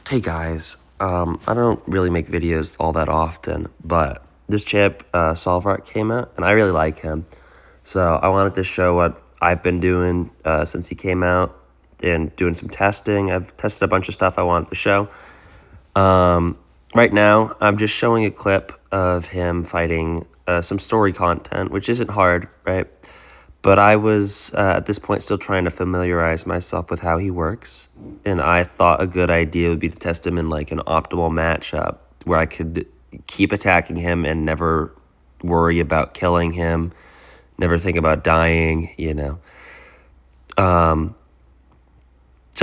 Hey guys, I don't really make videos all that often, but this champ, Solvark, came out, and I really like him. So I wanted to show what I've been doing since he came out and doing some testing. I've tested a bunch of stuff I wanted to show. Right now, I'm just showing a clip of him fighting some story content, which isn't hard, right? But I was, at this point, still trying to familiarize myself with how he works. And I thought a good idea would be to test him in like an optimal matchup where I could keep attacking him and never worry about killing him, never think about dying. So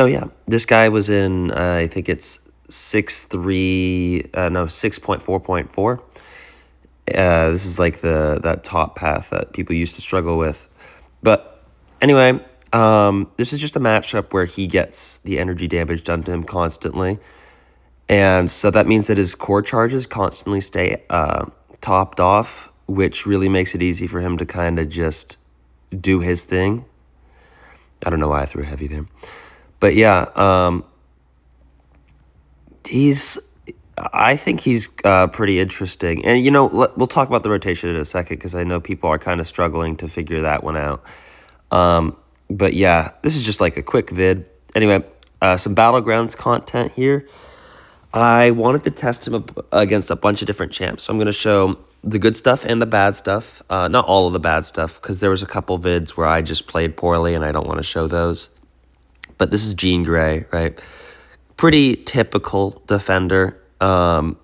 yeah, this guy was in, I think it's 6.4.4. This is like that top path that people used to struggle with. But anyway, this is just a matchup where he gets the energy damage done to him constantly. And so that means that his core charges constantly stay topped off, which really makes it easy for him to kind of just do his thing. I don't know why I threw heavy there. But yeah, I think he's pretty interesting. And, we'll talk about the rotation in a second because I know people are kind of struggling to figure that one out. But yeah, this is just like a quick vid. Anyway, some Battlegrounds content here. I wanted to test him against a bunch of different champs. So I'm going to show the good stuff and the bad stuff. Not all of the bad stuff because there was a couple vids where I just played poorly and I don't want to show those. But this is Jean Grey, right? Pretty typical defender. Not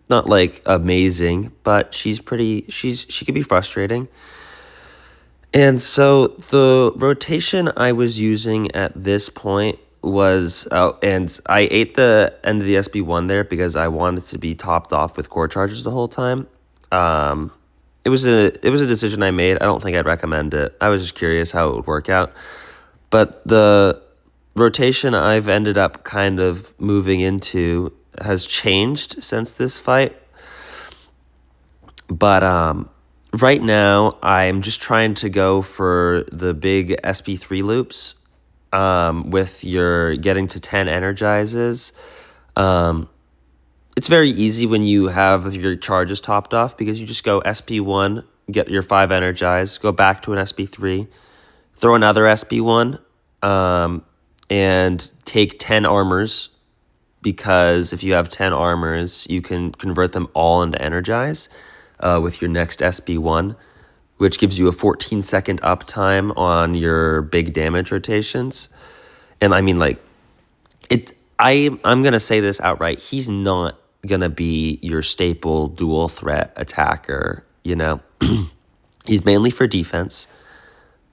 like amazing, but she can be frustrating. And so the rotation I was using at this point was, and I ate the end of the SB1 there because I wanted to be topped off with core charges the whole time. It was a decision I made. I don't think I'd recommend it. I was just curious how it would work out. But the rotation I've ended up kind of moving into has changed since this fight. But right now, I'm just trying to go for the big SP3 loops with your getting to 10 energizes. It's very easy when you have your charges topped off because you just go SP1, get your 5 energized, go back to an SP3, throw another SP1, and take 10 armors because if you have 10 armors, you can convert them all into energize with your next SB1, which gives you a 14-second uptime on your big damage rotations. And I mean, like, I'm going to say this outright. He's not going to be your staple dual threat attacker, He's mainly for defense,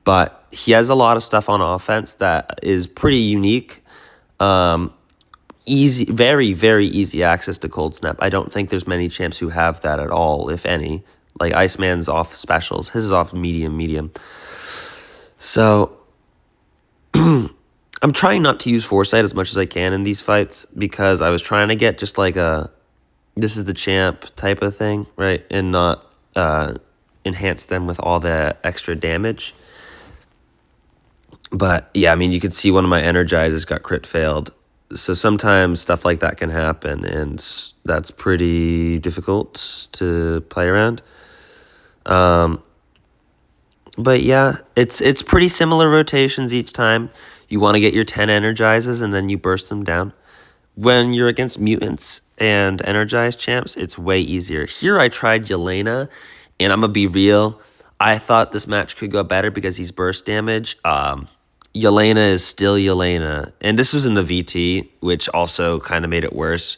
but he has a lot of stuff on offense that is pretty unique. Easy, very, very easy access to Cold Snap. I don't think there's many champs who have that at all, if any. Like Iceman's off specials. His is off medium. So I'm trying not to use Foresight as much as I can in these fights because I was trying to get just like a this is the champ type of thing, right? And not enhance them with all the extra damage. But yeah, I mean, you could see one of my energizers got crit failed. So sometimes stuff like that can happen, and that's pretty difficult to play around. But yeah, it's pretty similar rotations each time. You want to get your 10 energizes, and then you burst them down. When you're against mutants and energized champs, it's way easier. Here I tried Yelena, and I'm going to be real. I thought this match could go better because he's burst damage. Yelena is still Yelena. And this was in the VT, which also kind of made it worse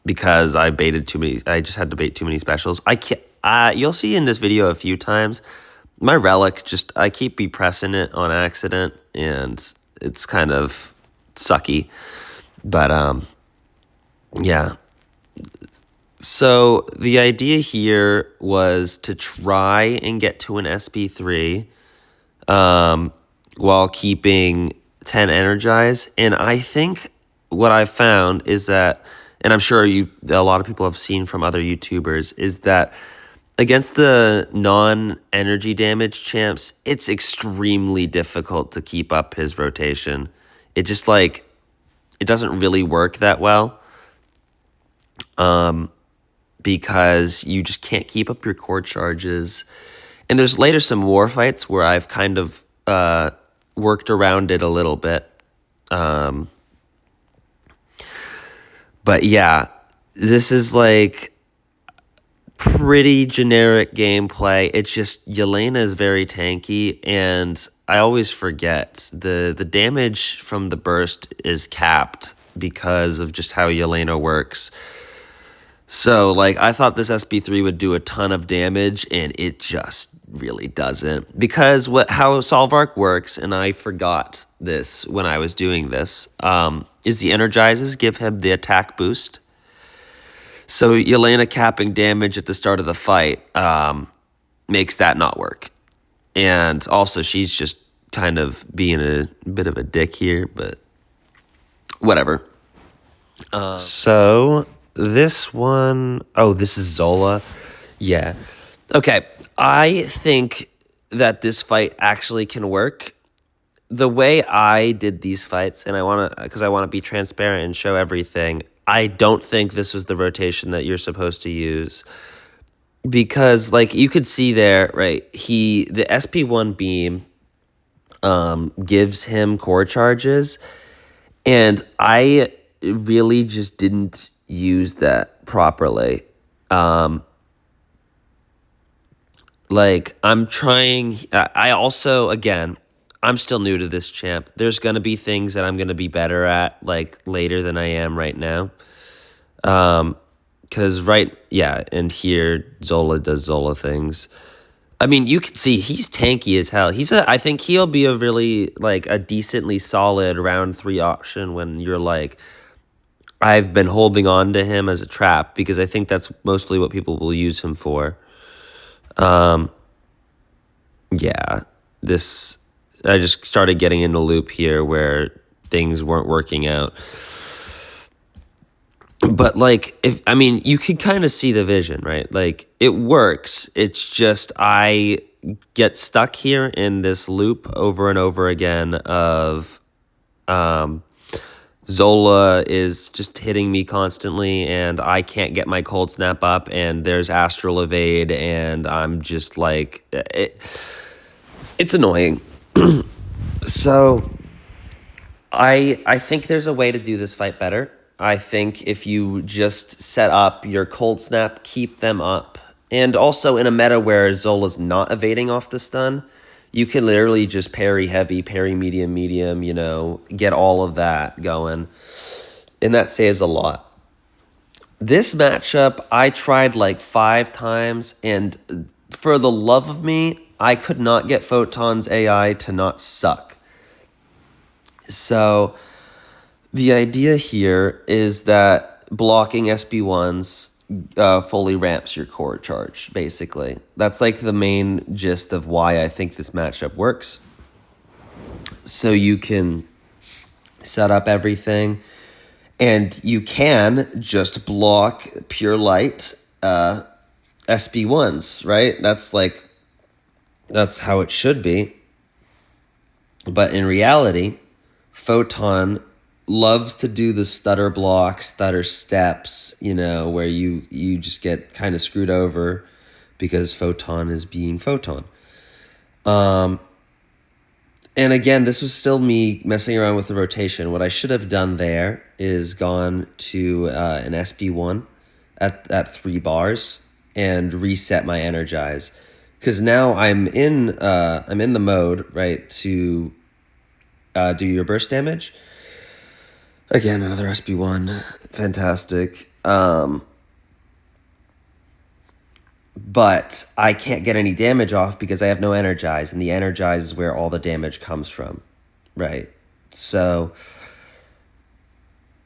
because I baited too many. I just had to bait too many specials. You'll see in this video a few times, my relic, I keep pressing it on accident, and it's kind of sucky. But yeah. So the idea here was to try and get to an SP3 while keeping 10 energize. And I think what I've found is that, and I'm sure a lot of people have seen from other YouTubers, is that against the non-energy damage champs, it's extremely difficult to keep up his rotation. It just like, it doesn't really work that well. Because you just can't keep up your core charges. And there's later some war fights where I've kind of worked around it a little bit. But yeah, this is like pretty generic gameplay. It's just Yelena is very tanky, and I always forget the damage from the burst is capped because of just how Yelena works. So, like, I thought this SB3 would do a ton of damage, and it just really doesn't. Because how Solvark works, and I forgot this when I was doing this, is the Energizes give him the attack boost. So Yelena capping damage at the start of the fight makes that not work. And also, she's just kind of being a bit of a dick here, but whatever. So this one, this is Zola. Yeah. Okay. I think that this fight actually can work. The way I did these fights, and I want to be transparent and show everything, I don't think this was the rotation that you're supposed to use. Because, like, you could see there, right, the SP1 beam gives him core charges, and I really just didn't use that properly. Like, I'm trying, I also, again, I'm still new to this champ. There's going to be things that I'm going to be better at, like, later than I am right now. Because, and here, Zola does Zola things. I mean, you can see he's tanky as hell. I think he'll be a really, like, a decently solid round 3 option when you're, like, I've been holding on to him as a trap, because I think that's mostly what people will use him for. I just started getting in a loop here where things weren't working out. But, like, you can kind of see the vision, right? Like, it works. It's just I get stuck here in this loop over and over again of Zola is just hitting me constantly, and I can't get my cold snap up, and there's astral evade, and I'm just like, it's annoying. So I think there's a way to do this fight better. I think if you just set up your cold snap, keep them up. And also in a meta where Zola's not evading off the stun, you can literally just parry heavy, parry medium, get all of that going. And that saves a lot. This matchup, I tried like 5 times, and for the love of me, I could not get Photon's AI to not suck. So the idea here is that blocking SB1s fully ramps your core charge, basically. That's like the main gist of why I think this matchup works. So you can set up everything, and you can just block pure light SB1s, right? That's how it should be. But in reality, Photon loves to do the stutter block, stutter steps, where you just get kind of screwed over because Photon is being Photon. And again, this was still me messing around with the rotation. What I should have done there is gone to an SB1 at 3 bars and reset my energize, because now I'm in the mode, right, to do your burst damage. Again, another SB1, fantastic. But I can't get any damage off because I have no energize, and the energize is where all the damage comes from, right? So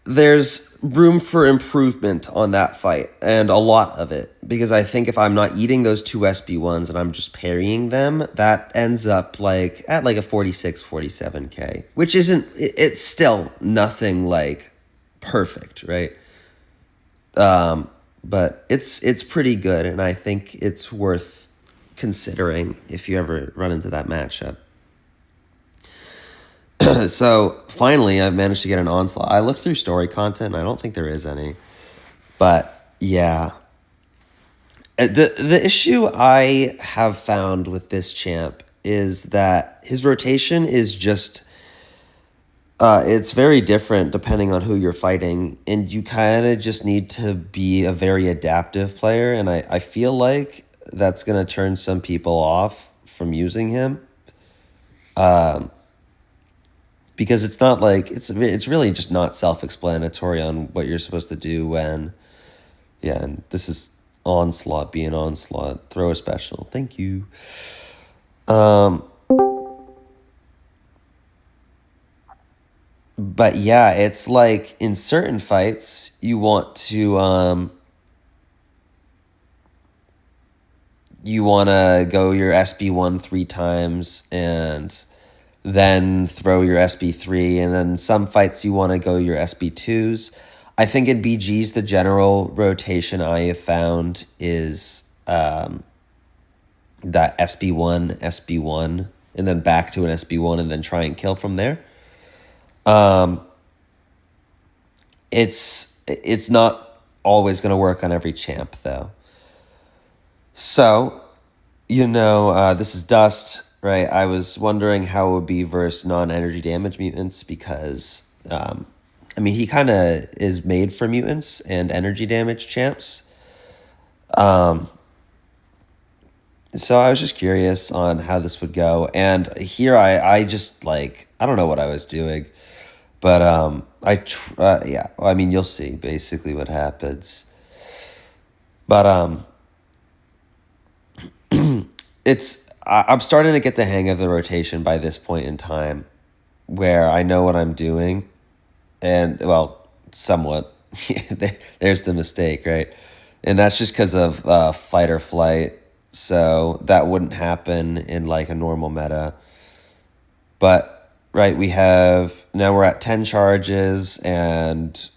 there's room for improvement on that fight, and a lot of it, because I think if I'm not eating those 2 SB1s and I'm just parrying them, that ends up at a 46, 47k, which it's still nothing like perfect, right? But it's pretty good, and I think it's worth considering if you ever run into that matchup. So finally, I've managed to get an Onslaught. I looked through story content, and I don't think there is any. But yeah, the issue I have found with this champ is that his rotation is just it's very different depending on who you're fighting, and you kind of just need to be a very adaptive player, and I feel like that's going to turn some people off from using him. Because it's not like it's really just not self-explanatory on what you're supposed to do when and this is Onslaught being Onslaught. Throw a special. Thank you. But yeah, it's like in certain fights you want to go your SB1 3 times and then throw your SB3, and then some fights you want to go your SB2s. I think in BGs, the general rotation I have found is that SB1, SB1, and then back to an SB1, and then try and kill from there. It's not always going to work on every champ, though. So, this is Dust, right? I was wondering how it would be versus non-energy damage mutants because, he kind of is made for mutants and energy damage champs. So I was just curious on how this would go. And here I just, like, I don't know what I was doing. But, you'll see basically what happens. But, I'm starting to get the hang of the rotation by this point in time where I know what I'm doing. And, well, somewhat. There's the mistake, right? And that's just because of fight or flight. So that wouldn't happen in, like, a normal meta. But, right, now we're at 10 charges, and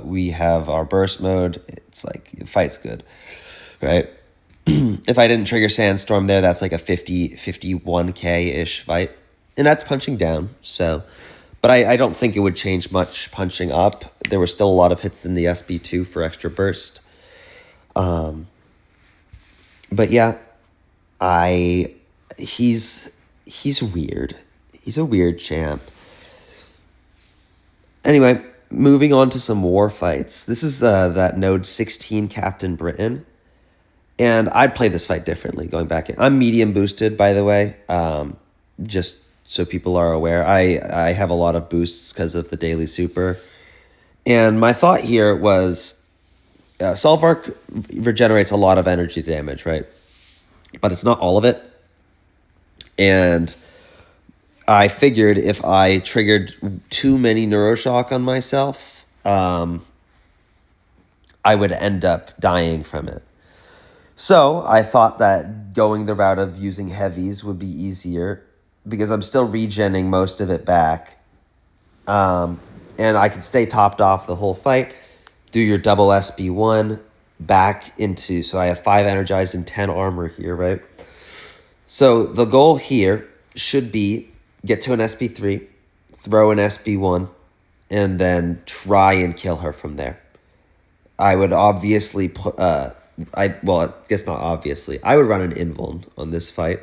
we have our burst mode. It's like, fight's good, right? If I didn't trigger Sandstorm there, that's like a 51k-ish fight. And that's punching down, so... But I don't think it would change much punching up. There were still a lot of hits in the SB2 for extra burst. But yeah, he's weird. He's a weird champ. Anyway, moving on to some war fights. This is that Node 16 Captain Britain. And I'd play this fight differently going back in. I'm medium boosted, by the way. Just so people are aware. I have a lot of boosts because of the daily super. And my thought here was Solvark regenerates a lot of energy damage, right? But it's not all of it. And I figured if I triggered too many Neuroshock on myself, I would end up dying from it. So I thought that going the route of using heavies would be easier because I'm still regenning most of it back. And I could stay topped off the whole fight, do your double SB1 back into... So I have 5 energized and 10 armor here, right? So the goal here should be get to an SB3, throw an SB1, and then try and kill her from there. I would obviously put... I guess not obviously. I would run an invuln on this fight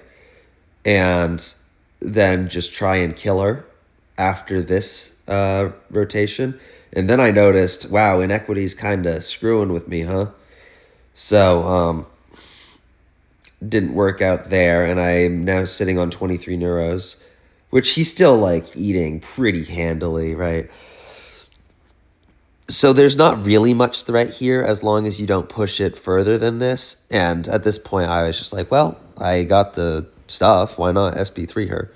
and then just try and kill her after this rotation. And then I noticed, wow, Inequity's kind of screwing with me, huh? So, didn't work out there, and I'm now sitting on 23 neuros, which he's still, like, eating pretty handily, right? So there's not really much threat here as long as you don't push it further than this. And at this point, I was just like, well, I got the stuff. Why not SB3 her?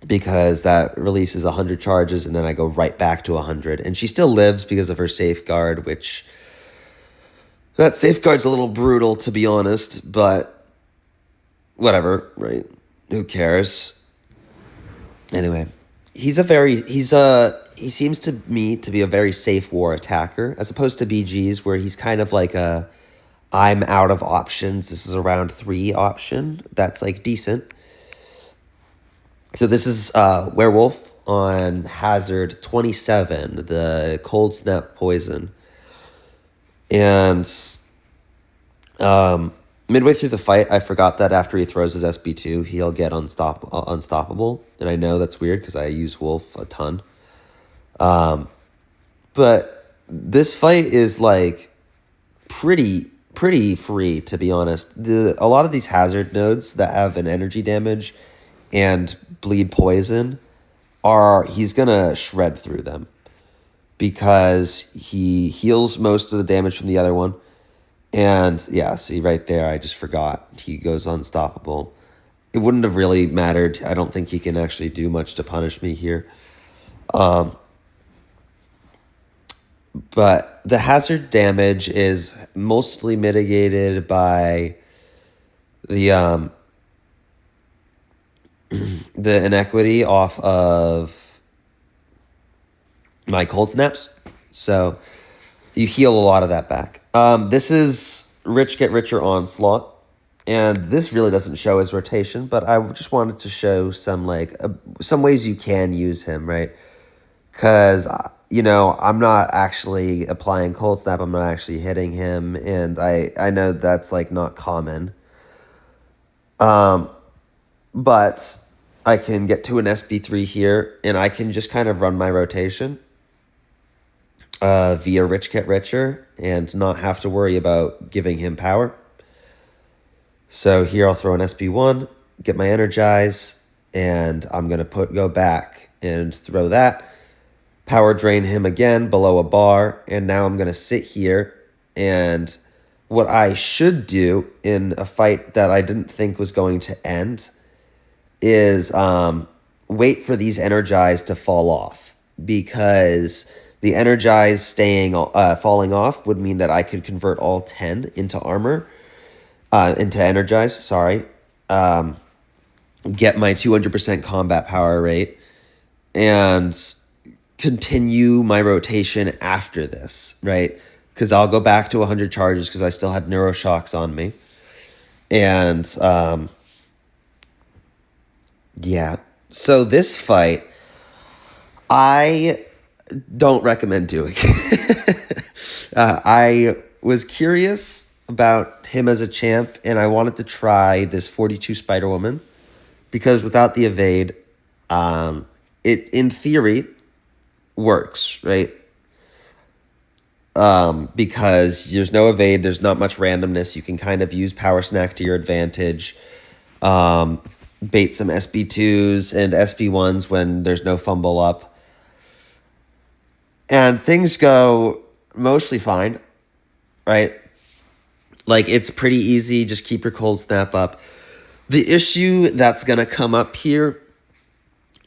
Because that releases 100 charges, and then I go right back to 100. And she still lives because of her safeguard, which... That safeguard's a little brutal, to be honest, but whatever, right? Who cares? Anyway... He seems to me to be a very safe war attacker, as opposed to BGs, where he's kind of like I'm out of options. This is a round 3 option. That's, like, decent. So this is Werewolf on Hazard 27, the Cold Snap Poison. And midway through the fight, I forgot that after he throws his SB2, he'll get unstoppable. And I know that's weird because I use Wolf a ton. But this fight is like pretty free, to be honest. A lot of these hazard nodes that have an energy damage and bleed poison he's gonna shred through them because he heals most of the damage from the other one. And yeah, see right there, I just forgot he goes unstoppable. It wouldn't have really mattered. I don't think he can actually do much to punish me here. But the hazard damage is mostly mitigated by the the inequity off of my cold snaps. So you heal a lot of that back. This is Rich Get Richer Onslaught. And this really doesn't show his rotation, but I just wanted to show some some ways you can use him, right? Because, I'm not actually applying Cold Snap. I'm not actually hitting him. And I know that's, not common. But I can get to an SB3 here, and I can just kind of run my rotation via Rich Get Richer and not have to worry about giving him power. So here I'll throw an SB1, get my Energize, and I'm going to go back and throw that. Power drain him again below a bar, and now I'm going to sit here, and what I should do in a fight that I didn't think was going to end is wait for these Energize to fall off, because the Energize falling off would mean that I could convert all 10 into armor, into Energize, sorry, get my 200% combat power rate, and continue my rotation after this, right? Because I'll go back to 100 charges because I still had Neuroshocks on me. And, yeah. So this fight, I don't recommend doing. I was curious about him as a champ, and I wanted to try this 42 Spider-Woman because without the evade, it in theory works, right? Because there's no evade, there's not much randomness. You can kind of use Power Snack to your advantage, bait some SB2s and SB1s when there's no fumble up. And things go mostly fine, right? It's pretty easy. Just keep your cold snap up. The issue that's going to come up here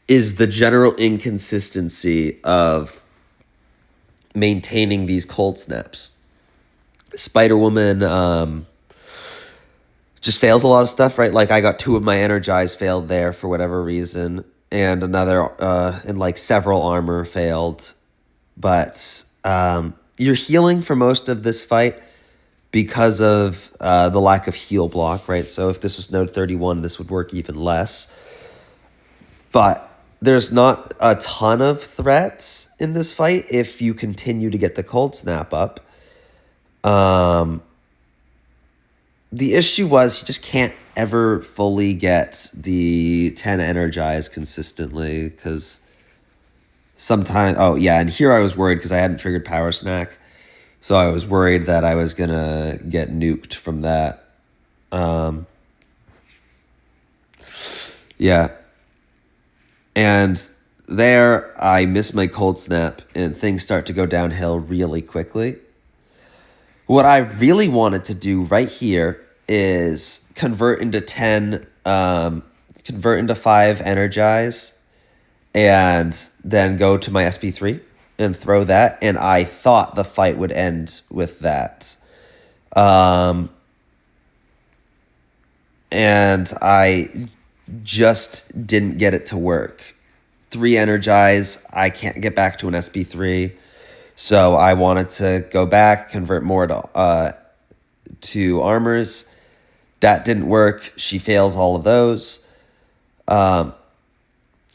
is the general inconsistency of maintaining these cold snaps. Spider-Woman just fails a lot of stuff, right? I got 2 of my Energize failed there for whatever reason, and another, and several armor failed. But you're healing for most of this fight because of the lack of heal block, right? So if this was node 31, this would work even less. But there's not a ton of threats in this fight if you continue to get the cold snap up. The issue was you just can't ever fully get the 10 Energize consistently because sometimes... Oh, yeah, and here I was worried because I hadn't triggered Power Snack. So I was worried that I was going to get nuked from that. Yeah. And there I miss my cold snap and things start to go downhill really quickly. What I really wanted to do right here is convert into 5 Energize, and then go to my SB3 and throw that, and I thought the fight would end with that. And I just didn't get it to work. 3 Energize, I can't get back to an SB3, so I wanted to go back, convert more to armors. That didn't work. She fails all of those.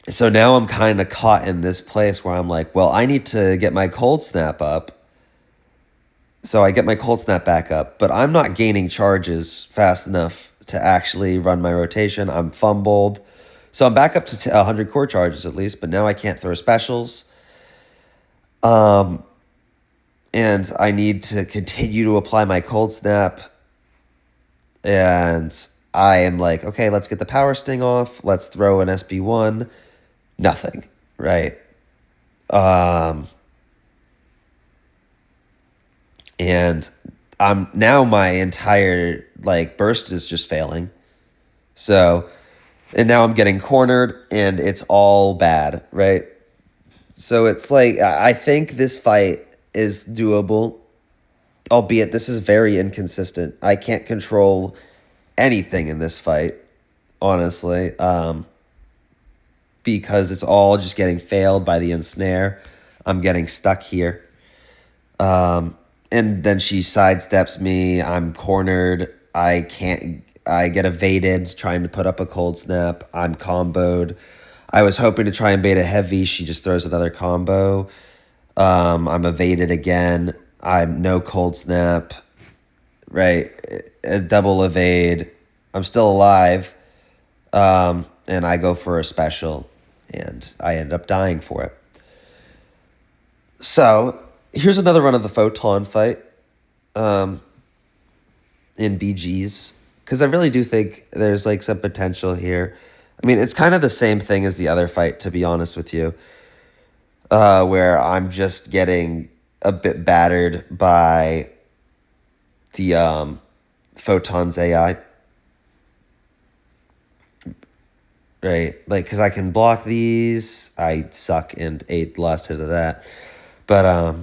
So now I'm kind of caught in this place where I'm like, well, I need to get my cold snap up. So I get my cold snap back up, but I'm not gaining charges fast enough to actually run my rotation. I'm fumbled. So I'm back up to 100 core charges at least, but now I can't throw specials. And I need to continue to apply my cold snap. And I am like, okay, let's get the power sting off. Let's throw an SB1. Nothing, right? And I'm now my entire like burst is just failing. So, and now I'm getting cornered and it's all bad, right? So it's like I think this fight is doable, albeit this is very inconsistent. I can't control anything in this fight, honestly, because it's all just getting failed by the ensnare. I'm getting stuck here. And then she sidesteps me. I'm cornered. I get evaded trying to put up a cold snap. I'm comboed. I was hoping to try and bait a heavy. She just throws another combo. I'm evaded again. I'm no cold snap. Right. A double evade. I'm still alive. And I go for a special. And I end up dying for it. So here's another run of the Photon fight in BGs, because I really do think there's like some potential here. I mean, it's kind of the same thing as the other fight, to be honest with you, where I'm just getting a bit battered by the Photon's AI. Right? Like, because I can block these. I suck and ate the last hit of that. But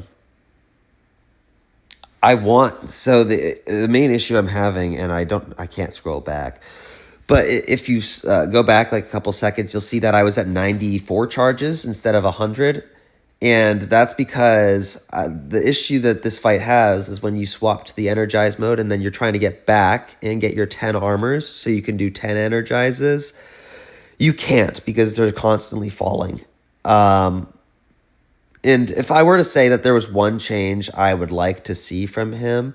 so the main issue I'm having, and I can't scroll back, but if you go back like a couple seconds, you'll see that I was at 94 charges instead of 100, and that's because the issue that this fight has is when you swap to the energized mode and then you're trying to get back and get your 10 armors so you can do 10 energizes, you can't because they're constantly falling. And if I were to say that there was one change I would like to see from him,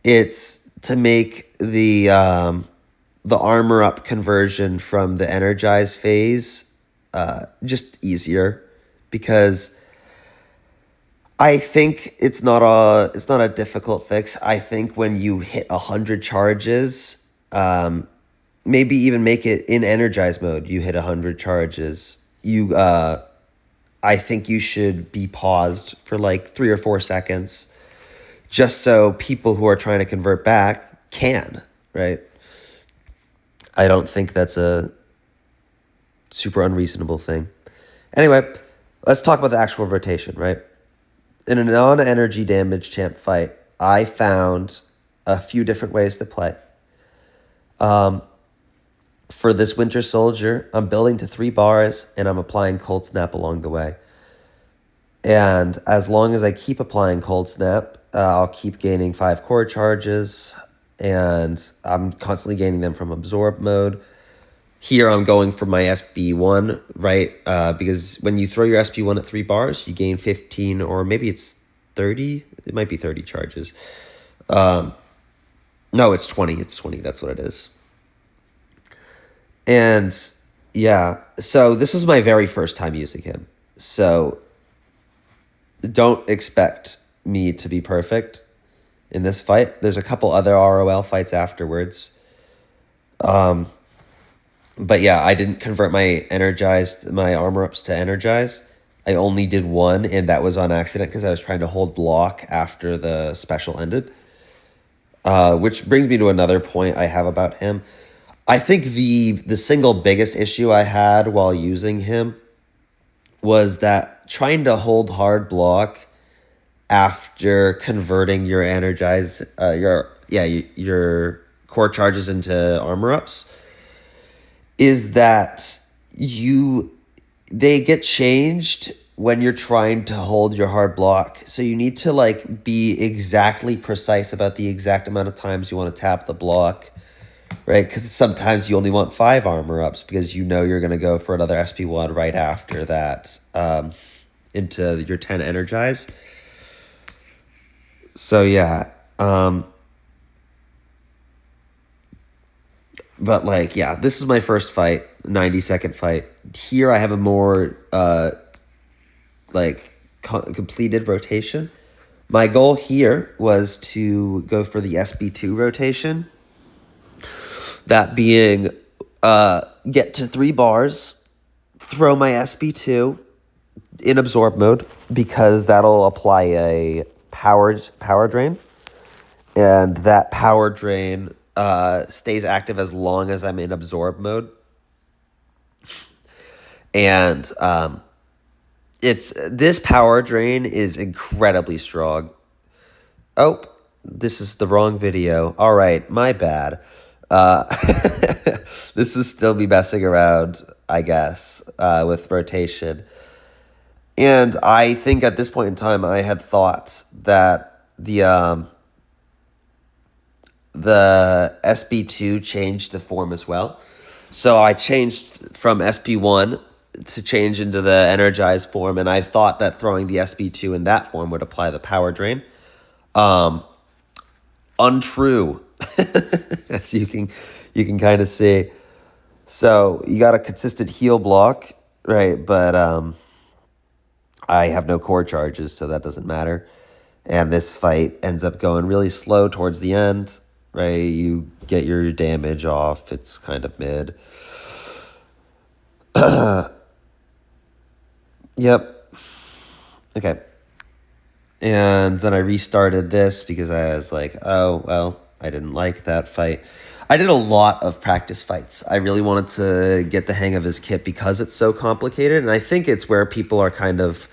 it's to make the armor up conversion from the energized phase just easier, because I think it's not a difficult fix. I think when you hit 100 charges, maybe even make it in energized mode, you hit 100 charges, I think you should be paused for like 3 or 4 seconds just so people who are trying to convert back can, right? I don't think that's a super unreasonable thing. Anyway, let's talk about the actual rotation, right? In a non-energy damage champ fight, I found a few different ways to play. For this Winter Soldier, I'm building to 3 bars, and I'm applying Cold Snap along the way. And as long as I keep applying Cold Snap, I'll keep gaining 5 core charges, and I'm constantly gaining them from Absorb mode. Here I'm going for my SB1, right? Because when you throw your SB1 at 3 bars, you gain 15, or maybe it's 30. It might be 30 charges. No, it's 20. It's 20. That's what it is. And yeah, so this is my very first time using him. So don't expect me to be perfect in this fight. There's a couple other ROL fights afterwards. But yeah, I didn't convert my armor ups to energize. I only did one, and that was on accident because I was trying to hold block after the special ended. Which brings me to another point I have about him. I think the single biggest issue I had while using him was that trying to hold hard block after converting your your core charges into armor ups is that they get changed when you're trying to hold your hard block. So you need to like be exactly precise about the exact amount of times you want to tap the block right? Because sometimes you only want 5 armor ups because you know you're going to go for another SP1 right after that into your 10 energize. So yeah, but like, yeah, this is my first fight, 90-second fight. Here I have a more like completed rotation. My goal here was to go for the SB2 rotation. That being get to 3 bars, throw my SB2 in absorb mode because that'll apply a power drain. And that power drain stays active as long as I'm in absorb mode. And this power drain is incredibly strong. Oh, this is the wrong video. All right, my bad. This would still be messing around, I guess, with rotation. And I think at this point in time, I had thought that the SB2 changed the form as well. So I changed from SB1 to change into the energized form, and I thought that throwing the SB2 in that form would apply the power drain. Untrue, as you can kind of see. So you got a consistent heal block, right? But I have no core charges, so that doesn't matter. And this fight ends up going really slow towards the end, right? You get your damage off. It's kind of mid. Yep. Okay. And then I restarted this because I was like, oh, well, I didn't like that fight. I did a lot of practice fights. I really wanted to get the hang of his kit because it's so complicated. And I think it's where people are kind of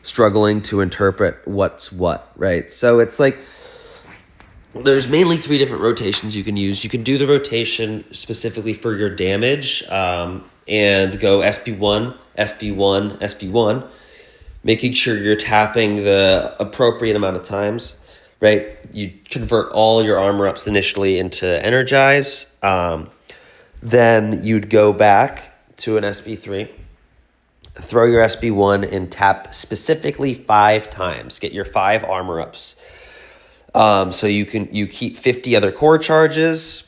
struggling to interpret what's what, right? So it's like there's mainly 3 different rotations you can use. You can do the rotation specifically for your damage and go SB1, SB1, SB1, making sure you're tapping the appropriate amount of times, right? You convert all your armor ups initially into energize. Then you'd go back to an SB3, throw your SB1 and tap specifically 5 times. Get your 5 armor ups. So you keep 50 other core charges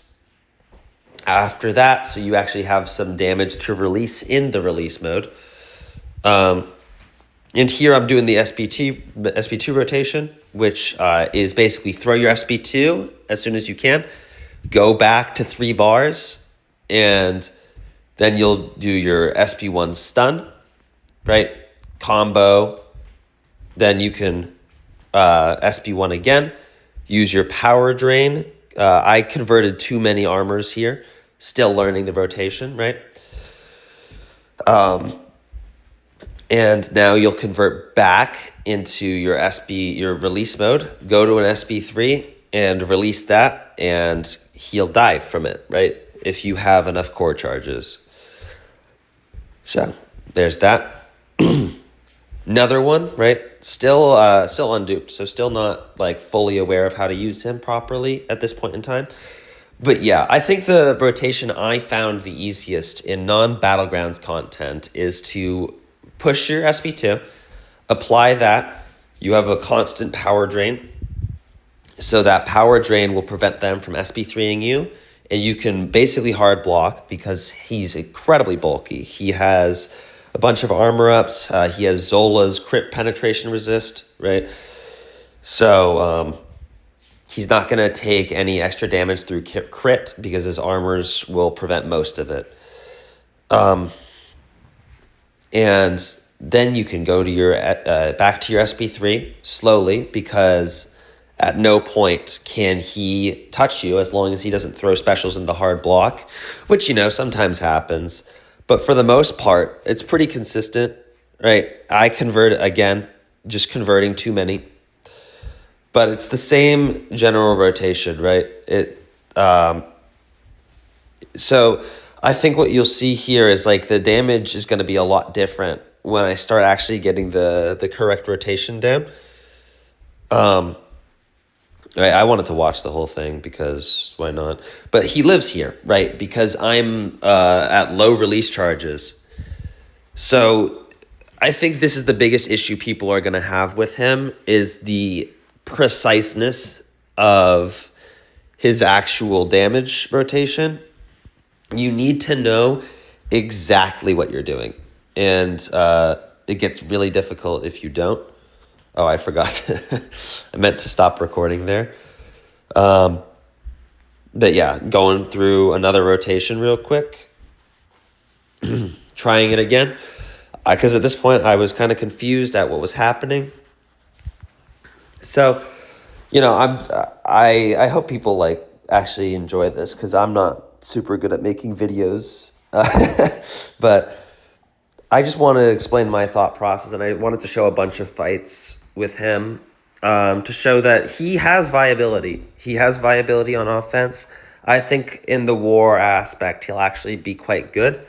after that, so you actually have some damage to release in the release mode. And here I'm doing the SB2 rotation, which is basically throw your SB2 as soon as you can, go back to 3 bars, and then you'll do your SB1 stun, right? Combo. Then you can SB1 again, use your power drain. I converted too many armors here, still learning the rotation, right? And now you'll convert back into your release mode, go to an SB3 and release that, and he'll die from it, right? If you have enough core charges. So there's that. Another one, right? Still unduped, so still not like fully aware of how to use him properly at this point in time. But yeah, I think the rotation I found the easiest in non-Battlegrounds content is to push your SB2, apply that. You have a constant power drain. So that power drain will prevent them from SB3ing you. And you can basically hard block because he's incredibly bulky. He has a bunch of armor ups. He has Zola's crit penetration resist, right? So he's not going to take any extra damage through crit because his armors will prevent most of it. And then you can go to your back to your SB3 slowly because at no point can he touch you as long as he doesn't throw specials into hard block, which, sometimes happens. But for the most part, it's pretty consistent, right? I convert, again, just converting too many. But it's the same general rotation, right? So I think what you'll see here is like the damage is going to be a lot different when I start actually getting the correct rotation down. Right, I wanted to watch the whole thing because why not? But he lives here, right? Because I'm at low release charges. So I think this is the biggest issue people are going to have with him is the preciseness of his actual damage rotation. You need to know exactly what you're doing. And it gets really difficult if you don't. Oh, I forgot. I meant to stop recording there. But yeah, going through another rotation real quick. Trying it again. Because at this point, I was kind of confused at what was happening. So, I hope people like actually enjoy this because I'm not super good at making videos. But I just want to explain my thought process, and I wanted to show a bunch of fights with him to show that he has viability. He has viability on offense. I think in the war aspect, he'll actually be quite good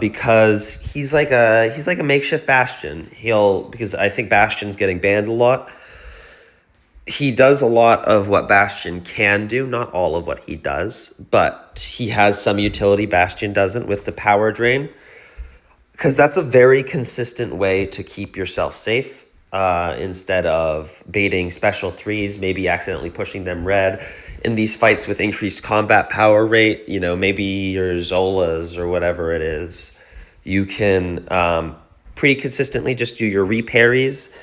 because he's like a makeshift Bastion. Because I think Bastion's getting banned a lot. He does a lot of what Bastion can do, not all of what he does, but he has some utility Bastion doesn't with the power drain. Because that's a very consistent way to keep yourself safe instead of baiting special threes, maybe accidentally pushing them red. In these fights with increased combat power rate, maybe your Zolas or whatever it is, you can pretty consistently just do your reparries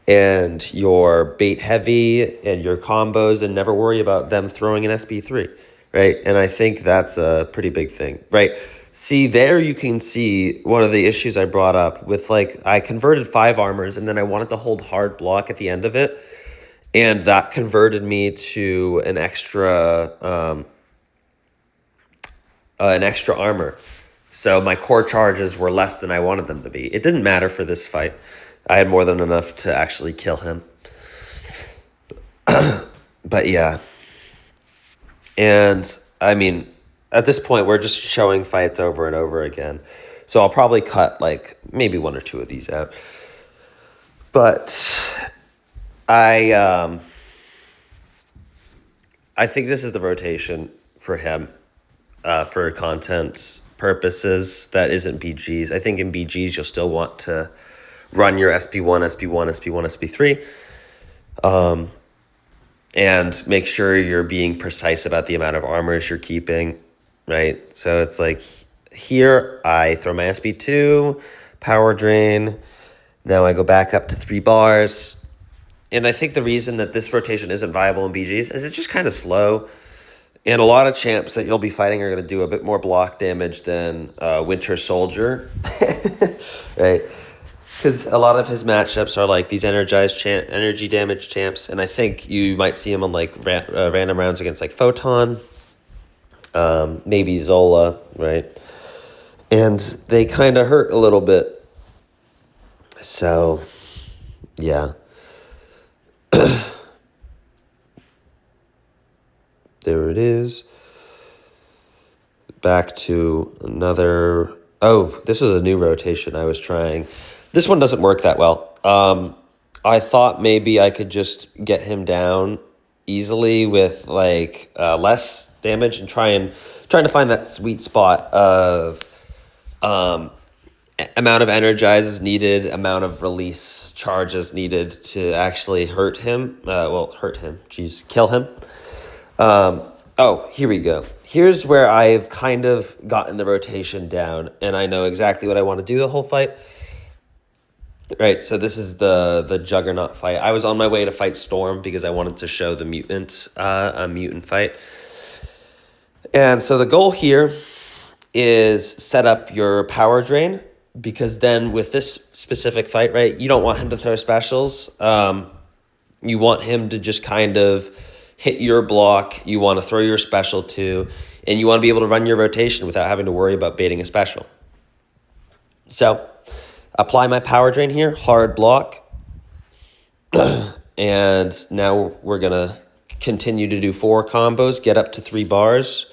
and your bait heavy and your combos and never worry about them throwing an SB3, right? And I think that's a pretty big thing, right? See, there you can see one of the issues I brought up with, I converted 5 armors and then I wanted to hold hard block at the end of it. And that converted me to an extra armor. So my core charges were less than I wanted them to be. It didn't matter for this fight. I had more than enough to actually kill him. But yeah. And I mean, at this point, we're just showing fights over and over again. So I'll probably cut maybe 1 or 2 of these out. But I think this is the rotation for him for content purposes that isn't BGs. I think in BGs, you'll still want to run your SP1, SP1, SP1, SP3. And make sure you're being precise about the amount of armors you're keeping, right? So it's like here, I throw my SP2, power drain. Now I go back up to 3 bars. And I think the reason that this rotation isn't viable in BGs is it's just kind of slow. And a lot of champs that you'll be fighting are going to do a bit more block damage than Winter Soldier, right? Because a lot of his matchups are these energy damage champs, and I think you might see him on random rounds against Photon, maybe Zola, right? And they kind of hurt a little bit. So, yeah. There it is. Back to another. Oh, this was a new rotation I was trying. This one doesn't work that well. I thought maybe I could just get him down easily with less damage and trying to find that sweet spot of amount of energizes needed, amount of release charges needed to actually hurt him. Kill him. Here we go. Here's where I've kind of gotten the rotation down, and I know exactly what I want to do the whole fight. Right, so this is the Juggernaut fight. I was on my way to fight Storm because I wanted to show the mutant a mutant fight. And so the goal here is set up your power drain, because then with this specific fight, right, you don't want him to throw specials. You want him to just kind of hit your block. You want to throw your special too, and you want to be able to run your rotation without having to worry about baiting a special. So apply my power drain here, hard block. And now we're going to continue to do 4 combos, get up to 3 bars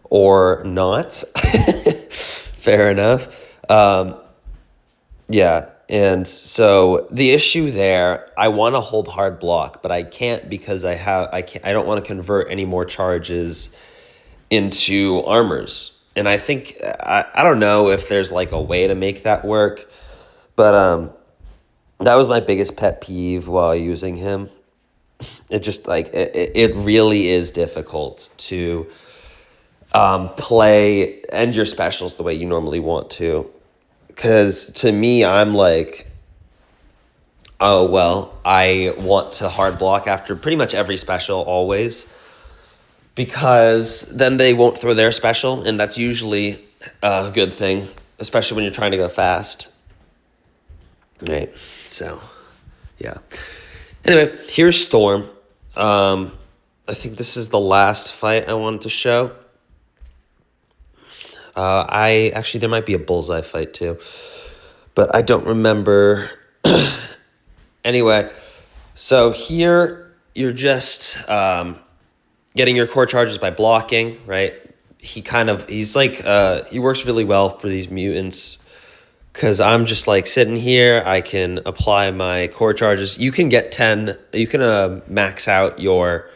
or not. Fair enough. Yeah. And so the issue there, I want to hold hard block, but I can't because I don't want to convert any more charges into armors. And I think I don't know if there's like a way to make that work, but that was my biggest pet peeve while using him. It just like it really is difficult to play end your specials the way you normally want to. Because to me, I'm like, oh, well, I want to hard block after pretty much every special always. Because then they won't throw their special, and that's usually a good thing, especially when you're trying to go fast. Right, so, yeah. Anyway, here's Storm. I think this is the last fight I wanted to show. There might be a bullseye fight too, but I don't remember. Anyway, so here you're just getting your core charges by blocking, right? He works really well for these mutants because I'm just like sitting here. I can apply my core charges. You can get 10. You can max out your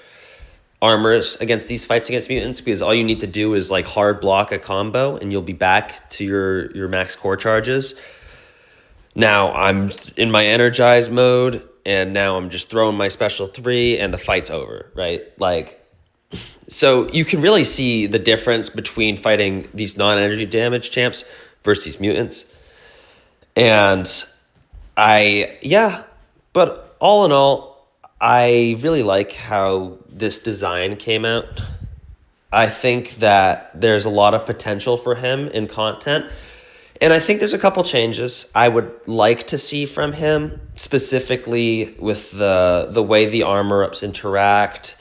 armors against these fights against mutants because all you need to do is like hard block a combo and you'll be back to your max core charges. Now I'm in my energized mode and now I'm just throwing my special 3 and the fight's over, right? Like, so you can really see the difference between fighting these non-energy damage champs versus these mutants. And but all in all, I really like how this design came out. I think that there's a lot of potential for him in content. And I think there's a couple changes I would like to see from him, specifically with the way the armor-ups interact.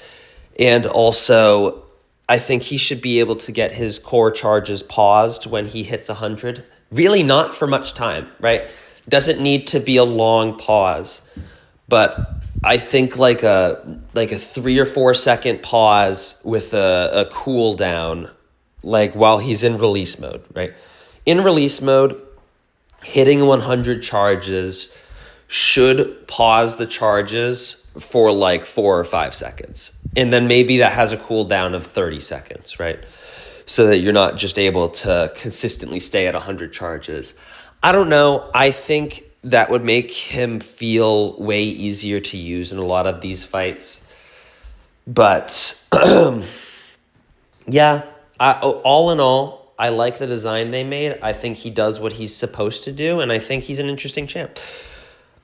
And also, I think he should be able to get his core charges paused when he hits 100. Really not for much time, right? Doesn't need to be a long pause. But I think like a 3 or 4 second pause with a cooldown, like while he's in release mode, right? In release mode, hitting 100 charges should pause the charges for like 4 or 5 seconds. And then maybe that has a cooldown of 30 seconds, right? So that you're not just able to consistently stay at 100 charges. I don't know. I think that would make him feel way easier to use in a lot of these fights. But yeah, all in all, I like the design they made. I think he does what he's supposed to do, and I think he's an interesting champ.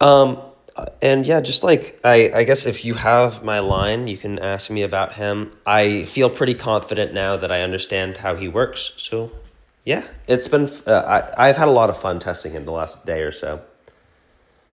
And yeah, just like, I guess if you have my line, you can ask me about him. I feel pretty confident now that I understand how he works. So yeah, it's been, I've had a lot of fun testing him the last day or so.